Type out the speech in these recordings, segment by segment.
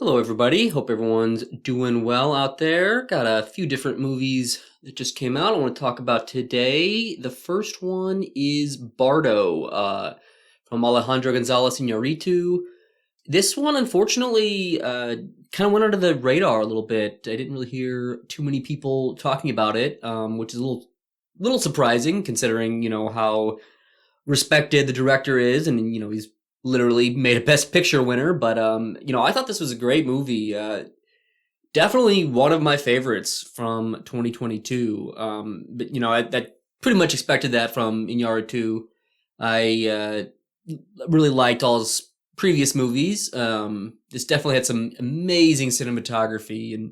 Hello, everybody. Hope everyone's doing well out there. Got a few different movies that just came out I want to talk about today. The first one is Bardo from Alejandro Gonzalez Iñárritu. This one, unfortunately, kind of went under the radar a little bit. I didn't really hear too many people talking about it, which is a little surprising considering how respected the director is, and he's literally made a Best Picture winner. But I thought this was a great movie. Definitely one of my favorites from 2022. But I pretty much expected that from Iñárritu. I really liked all his previous movies. This definitely had some amazing cinematography, and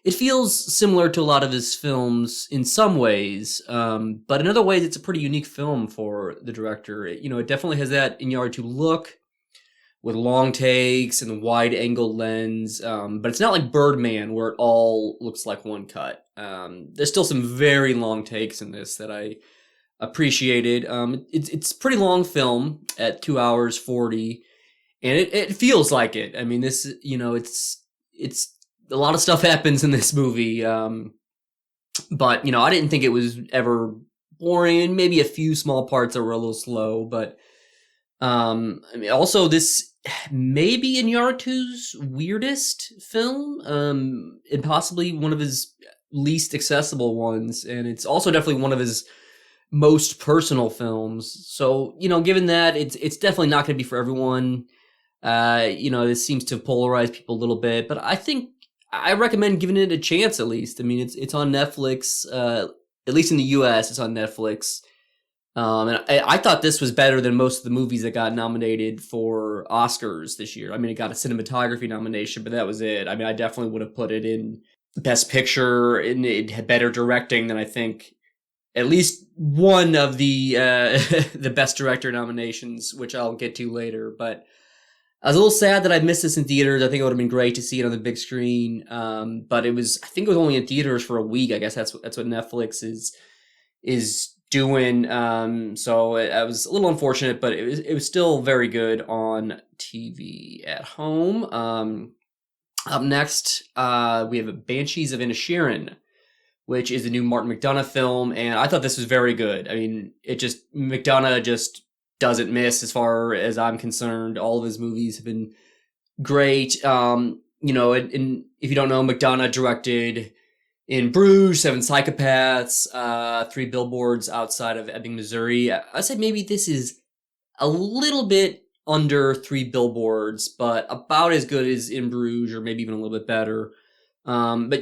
it feels similar to a lot of his films in some ways, but in other ways, it's a pretty unique film for the director. It definitely has that Iñárritu look with long takes and wide angle lens, but it's not like Birdman where it all looks like one cut. There's still some very long takes in this that I appreciated. It's a pretty long film at 2 hours 40, and it feels like it. I mean, this it's a lot of stuff happens in this movie, but I didn't think it was ever boring, and maybe a few small parts that were a little slow. But I mean, also this may be Iñárritu's weirdest film, and possibly one of his least accessible ones, and it's also definitely one of his most personal films. So given that, it's definitely not going to be for everyone. This seems to polarize people a little bit, but I think I recommend giving it a chance at least. I mean, it's on Netflix. At least in the U.S., it's on Netflix. And I thought this was better than most of the movies that got nominated for Oscars this year. I mean, it got a cinematography nomination, but that was it. I mean, I definitely would have put it in Best Picture, and it had better directing than I think at least one of the the Best Director nominations, which I'll get to later. But I was a little sad that I missed this in theaters. I think it would have been great to see it on the big screen. But I think it was only in theaters for a week. I guess that's what Netflix is doing. So I was a little unfortunate, but it was still very good on TV at home. Up next, we have Banshees of Inisherin, which is a new Martin McDonagh film, and I thought this was very good. I mean, McDonagh just doesn't miss as far as I'm concerned. All of his movies have been great. And if you don't know, McDonagh directed In Bruges, Seven Psychopaths, Three Billboards Outside of Ebbing, Missouri. I'd say maybe this is a little bit under Three Billboards, but about as good as In Bruges, or maybe even a little bit better. But I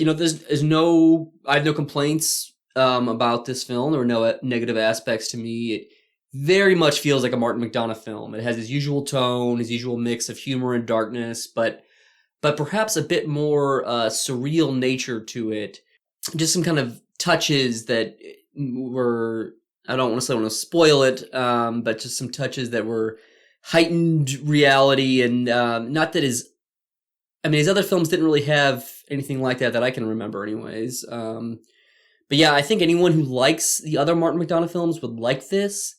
have no complaints about this film, or no negative aspects to me. It very much feels like a Martin McDonagh film. It has his usual tone, his usual mix of humor and darkness, but perhaps a bit more surreal nature to it. Just some kind of touches that were, I don't want to spoil it, but just some touches that were heightened reality, and not that his other films didn't really have anything like that I can remember anyways. But yeah, I think anyone who likes the other Martin McDonagh films would like this.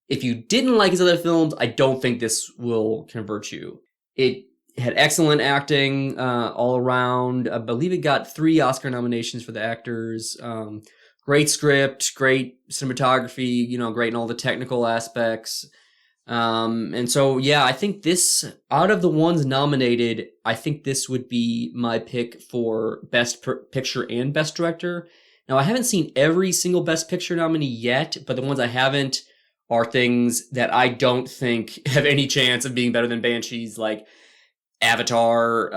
If you didn't like his other films, I don't think this will convert you. It had excellent acting all around. I believe it got 3 Oscar nominations for the actors. Great script, great cinematography, great in all the technical aspects. And so, yeah, I think this, out of the ones nominated, I think this would be my pick for Best Picture and Best Director. Now, I haven't seen every single Best Picture nominee yet, but the ones I haven't are things that I don't think have any chance of being better than Banshees, like Avatar,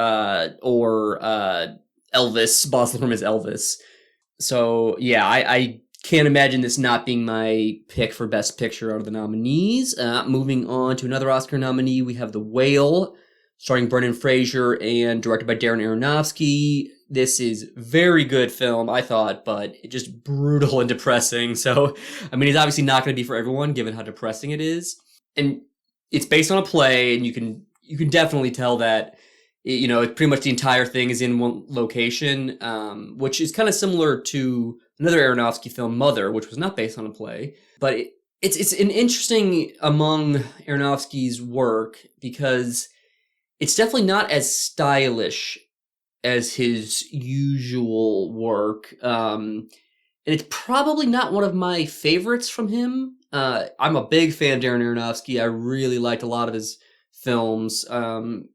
or Elvis, Baz Luhrmann's Elvis. So, yeah, I can't imagine this not being my pick for Best Picture out of the nominees. Moving on to another Oscar nominee, we have The Whale, starring Brendan Fraser and directed by Darren Aronofsky. This is very good film, I thought, but it's just brutal and depressing. So, I mean, it's obviously not going to be for everyone, given how depressing it is. And it's based on a play, and you can definitely tell that pretty much the entire thing is in one location, which is kind of similar to another Aronofsky film, Mother, which was not based on a play. But it's an interesting among Aronofsky's work, because it's definitely not as stylish as his usual work. And it's probably not one of my favorites from him. I'm a big fan of Darren Aronofsky. I really liked a lot of his films. And,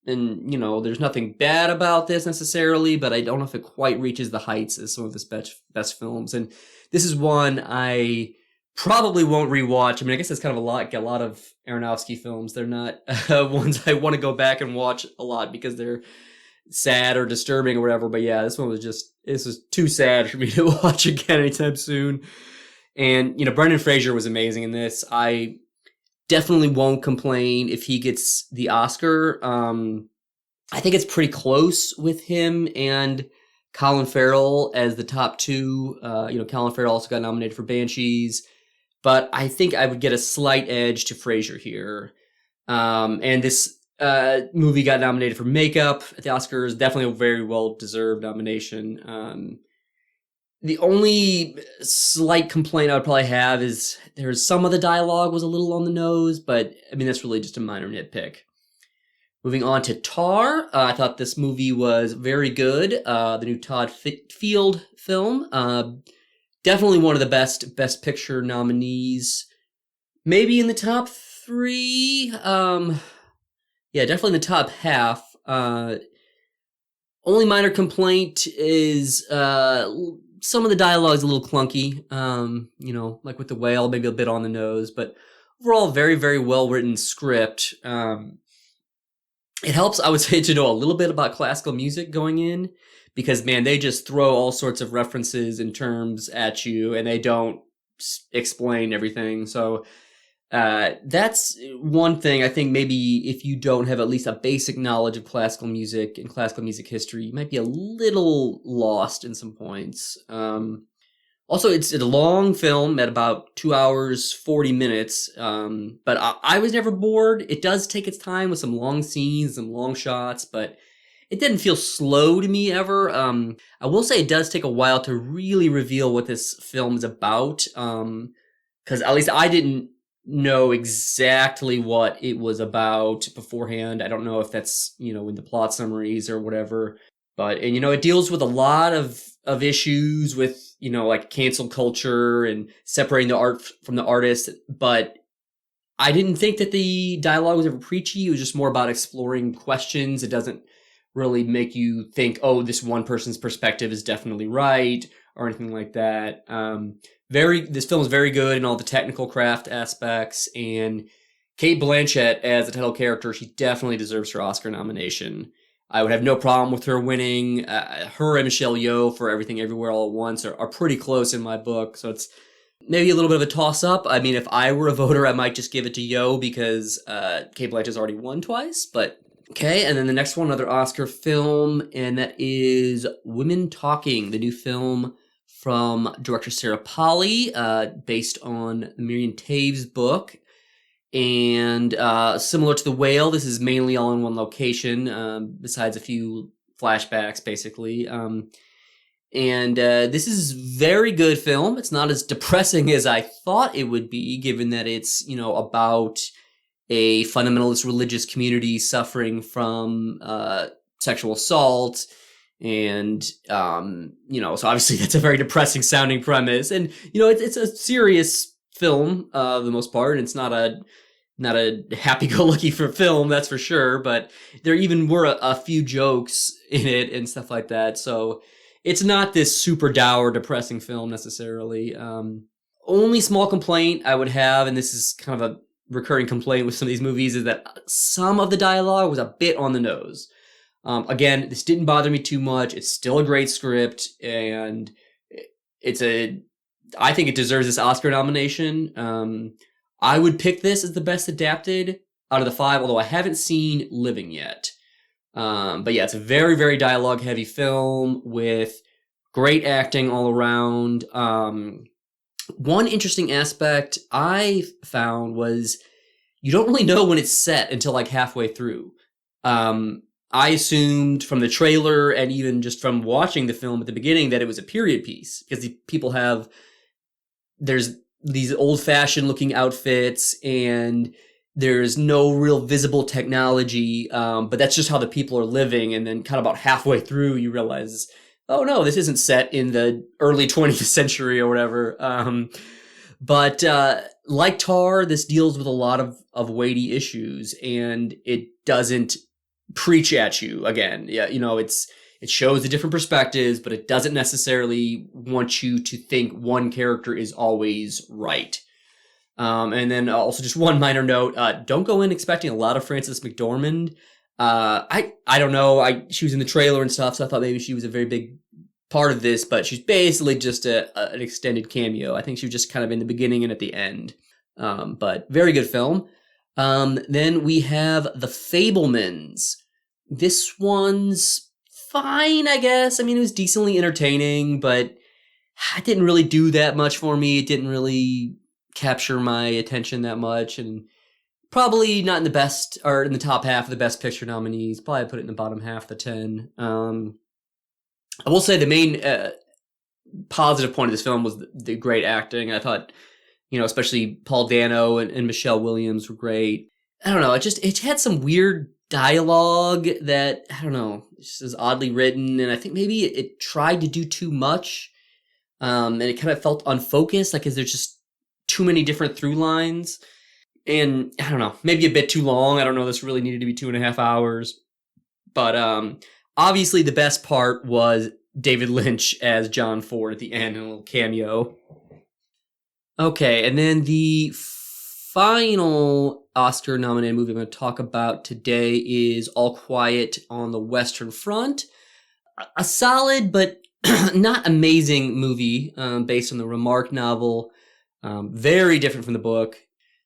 there's nothing bad about this necessarily, but I don't know if it quite reaches the heights as some of his best films. And this is one I probably won't rewatch. I mean, I guess it's kind of a lot of Aronofsky films. They're not ones I want to go back and watch a lot because they're sad or disturbing or whatever. But yeah, this was too sad for me to watch again anytime soon. And, Brendan Fraser was amazing in this. I definitely won't complain if he gets the Oscar. I think it's pretty close with him and Colin Farrell as the top two. Colin Farrell also got nominated for Banshees, but I think I would get a slight edge to Fraser here. And this movie got nominated for makeup at the Oscars. Definitely a very well-deserved nomination. The only slight complaint I would probably have is there's some of the dialogue was a little on the nose, but I mean, that's really just a minor nitpick. Moving on to Tar, I thought this movie was very good. The new Todd Field film. Definitely one of the Best Picture nominees. Maybe in the top 3. Yeah, definitely in the top half. Only minor complaint is some of the dialogue is a little clunky. Like with the whale, maybe a bit on the nose, but overall, very, very well written script. It helps, I would say, to know a little bit about classical music going in, because man, they just throw all sorts of references and terms at you, and they don't explain everything. So that's one thing. I think maybe if you don't have at least a basic knowledge of classical music and classical music history, you might be a little lost in some points. Also, it's a long film at about 2 hours, 40 minutes. But I was never bored. It does take its time with some long scenes, some long shots, but it didn't feel slow to me ever. I will say it does take a while to really reveal what this film is about. Because at least I didn't know exactly what it was about beforehand. I don't know if that's, in the plot summaries or whatever. But, it deals with a lot of issues with, like cancel culture and separating the art from the artist. But I didn't think that the dialogue was ever preachy. It was just more about exploring questions. It doesn't really make you think, oh, this one person's perspective is definitely right or anything like that. This film is very good in all the technical craft aspects, and Cate Blanchett as the title character, she definitely deserves her Oscar nomination. I would have no problem with her winning. Her and Michelle Yeoh for Everything Everywhere All at Once are pretty close in my book, so it's maybe a little bit of a toss-up. I mean, if I were a voter, I might just give it to Yeoh because Cate Blanchett's already won twice, but okay. And then the next one, another Oscar film, and that is Women Talking, the new film from director Sarah Polley, based on Miriam Toews' book. And similar to The Whale, this is mainly all in one location, besides a few flashbacks, basically. And this is very good film. It's not as depressing as I thought it would be, given that it's, about a fundamentalist religious community suffering from sexual assault. And, so obviously that's a very depressing sounding premise. And, it's a serious film, for the most part. And it's not a happy-go-lucky for film, that's for sure. But there even were a few jokes in it and stuff like that. So it's not this super dour, depressing film necessarily. Only small complaint I would have, and this is kind of a recurring complaint with some of these movies, is that some of the dialogue was a bit on the nose. Again, this didn't bother me too much. It's still a great script, and I think it deserves this Oscar nomination. I would pick this as the best adapted out of the 5, although I haven't seen Living yet. But yeah, it's a very, very dialogue-heavy film with great acting all around. One interesting aspect I found was you don't really know when it's set until like halfway through. I assumed from the trailer and even just from watching the film at the beginning that it was a period piece, because there's these old-fashioned looking outfits, and there's no real visible technology, but that's just how the people are living. And then kind of about halfway through, you realize, oh no, this isn't set in the early 20th century or whatever. But like Tar, this deals with a lot of weighty issues, and it doesn't preach at you again. Yeah, it shows the different perspectives, but it doesn't necessarily want you to think one character is always right. And then also just one minor note: don't go in expecting a lot of Frances McDormand. I don't know. She was in the trailer and stuff, so I thought maybe she was a very big part of this, but she's basically just an extended cameo. I think she was just kind of in the beginning and at the end. But very good film. Then we have The Fabelmans. This one's fine, I guess. I mean, it was decently entertaining, but it didn't really do that much for me. It didn't really capture my attention that much, and probably not in the best or in the top half of the Best Picture nominees. Probably put it in the bottom half of the 10. I will say the main positive point of this film was the great acting. I thought, especially Paul Dano and Michelle Williams were great. I don't know. It had some weird dialogue that, I don't know, just is oddly written. And I think maybe it tried to do too much. And it kind of felt unfocused. Like, is there just too many different through lines? And I don't know, maybe a bit too long. I don't know. This really needed to be 2.5 hours. But obviously the best part was David Lynch as John Ford at the end in a little cameo. Okay, and then the final Oscar-nominated movie I'm going to talk about today is All Quiet on the Western Front. A solid but not amazing movie based on the Remarque novel. Very different from the book.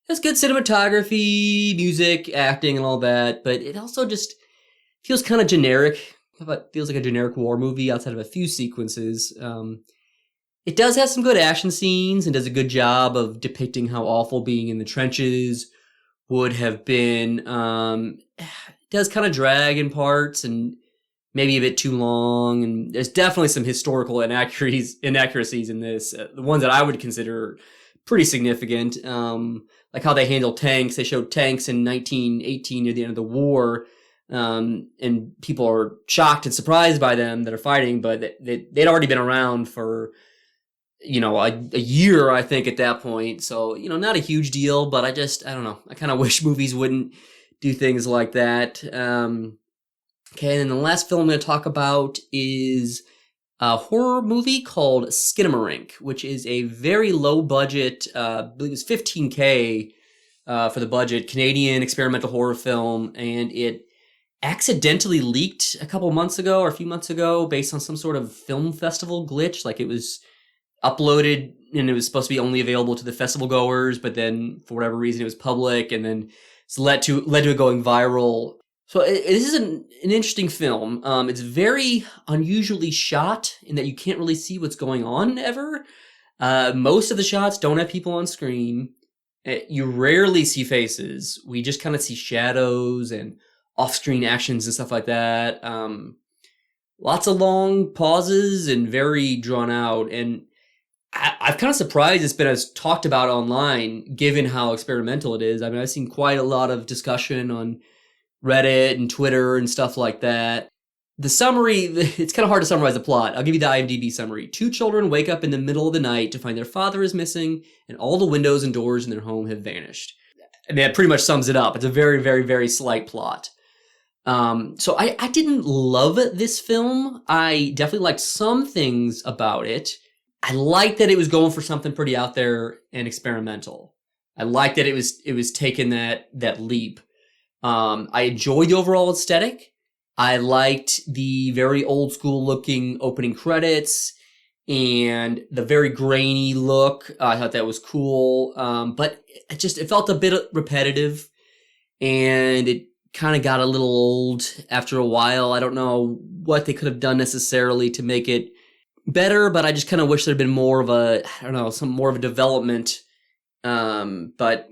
Has good cinematography, music, acting, and all that, but it also just feels kind of generic. Feels like a generic war movie outside of a few sequences. It does have some good action scenes and does a good job of depicting how awful being in the trenches would have been. It does kind of drag in parts and maybe a bit too long. And there's definitely some historical inaccuracies in this. The ones that I would consider pretty significant. Like how they handle tanks. They showed tanks in 1918 near the end of the war. And people are shocked and surprised by them that are fighting, but they'd already been around for, a year, I think, at that point. So, not a huge deal, but I don't know. I kind of wish movies wouldn't do things like that. Okay, and then the last film I'm going to talk about is a horror movie called Skinamarink, which is a very low budget, I believe it was $15K for the budget, Canadian experimental horror film, and it accidentally leaked a few months ago based on some sort of film festival glitch. Like, it was uploaded and it was supposed to be only available to the festival goers, but then for whatever reason it was public, and then it's led to it going viral. So this is an interesting film. It's very unusually shot in that you can't really see what's going on ever. Most of the shots don't have people on screen. You rarely see faces. We just kind of see shadows and off-screen actions and stuff like that. Lots of long pauses and very drawn out. And I'm kind of surprised it's been as talked about online, given how experimental it is. I mean, I've seen quite a lot of discussion on Reddit and Twitter and stuff like that. The summary, it's kind of hard to summarize the plot. I'll give you the IMDb summary. 2 children wake up in the middle of the night to find their father is missing and all the windows and doors in their home have vanished. And that pretty much sums it up. It's a very, very, very slight plot. So I didn't love this film. I definitely liked some things about it. I liked that it was going for something pretty out there and experimental. I liked that it was taking that leap. I enjoyed the overall aesthetic. I liked the very old school looking opening credits and the very grainy look. I thought that was cool. But it felt a bit repetitive, and it kind of got a little old after a while. I don't know what they could have done necessarily to make it better, but I just kind of wish there'd been more of a development. But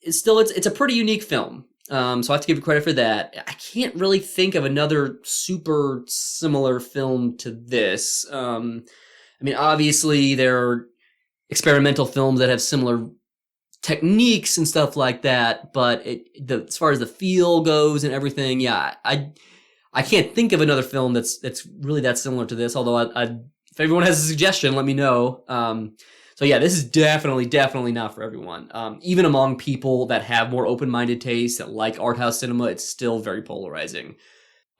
it's a pretty unique film. So I have to give it credit for that. I can't really think of another super similar film to this. I mean, obviously there are experimental films that have similar techniques and stuff like that, but as far as the feel goes and everything, yeah, I can't think of another film that's really that similar to this. Although if everyone has a suggestion, let me know. So yeah, this is definitely not for everyone. Even among people that have more open-minded tastes that like art house cinema, it's still very polarizing.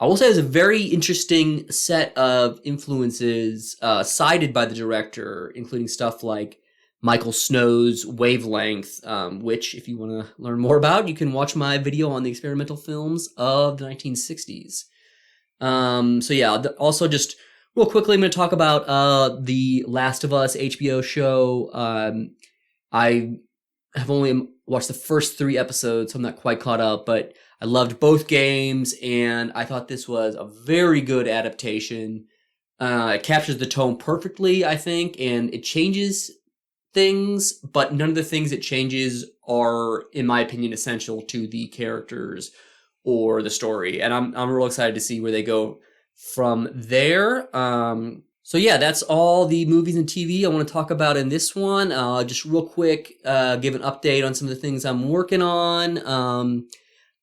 I will say there's a very interesting set of influences cited by the director, including stuff like Michael Snow's Wavelength, which, if you want to learn more about, you can watch my video on the experimental films of the 1960s. So yeah, also just real quickly, I'm going to talk about the Last of Us HBO show. I have only watched the first 3 episodes, so I'm not quite caught up, but I loved both games, and I thought this was a very good adaptation. It captures the tone perfectly, I think, and it changes things, but none of the things it changes are, in my opinion, essential to the characters or the story. And I'm real excited to see where they go from there. So yeah, that's all the movies and TV I want to talk about in this one. Just real quick, give an update on some of the things I'm working on.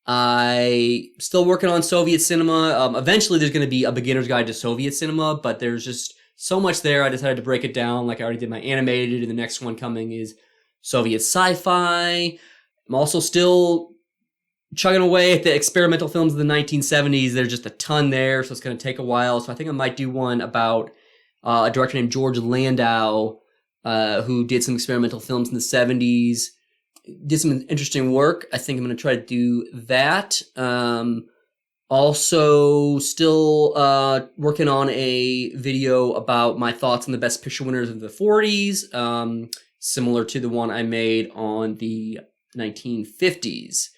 I still working on Soviet cinema. Eventually there's going to be a beginner's guide to Soviet cinema, but there's just so much there. I decided to break it down. Like I already did my animated, and the next one coming is Soviet sci-fi. I'm also still chugging away at the experimental films of the 1970s. There's just a ton there, so it's going to take a while. So I think I might do one about a director named George Landau, who did some experimental films in the 70s. Did some interesting work. I think I'm going to try to do that. Also, still working on a video about my thoughts on the best picture winners of the 40s, similar to the one I made on the 1950s.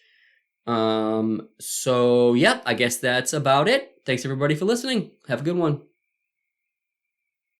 So, yeah, I guess that's about it. Thanks, everybody, for listening. Have a good one.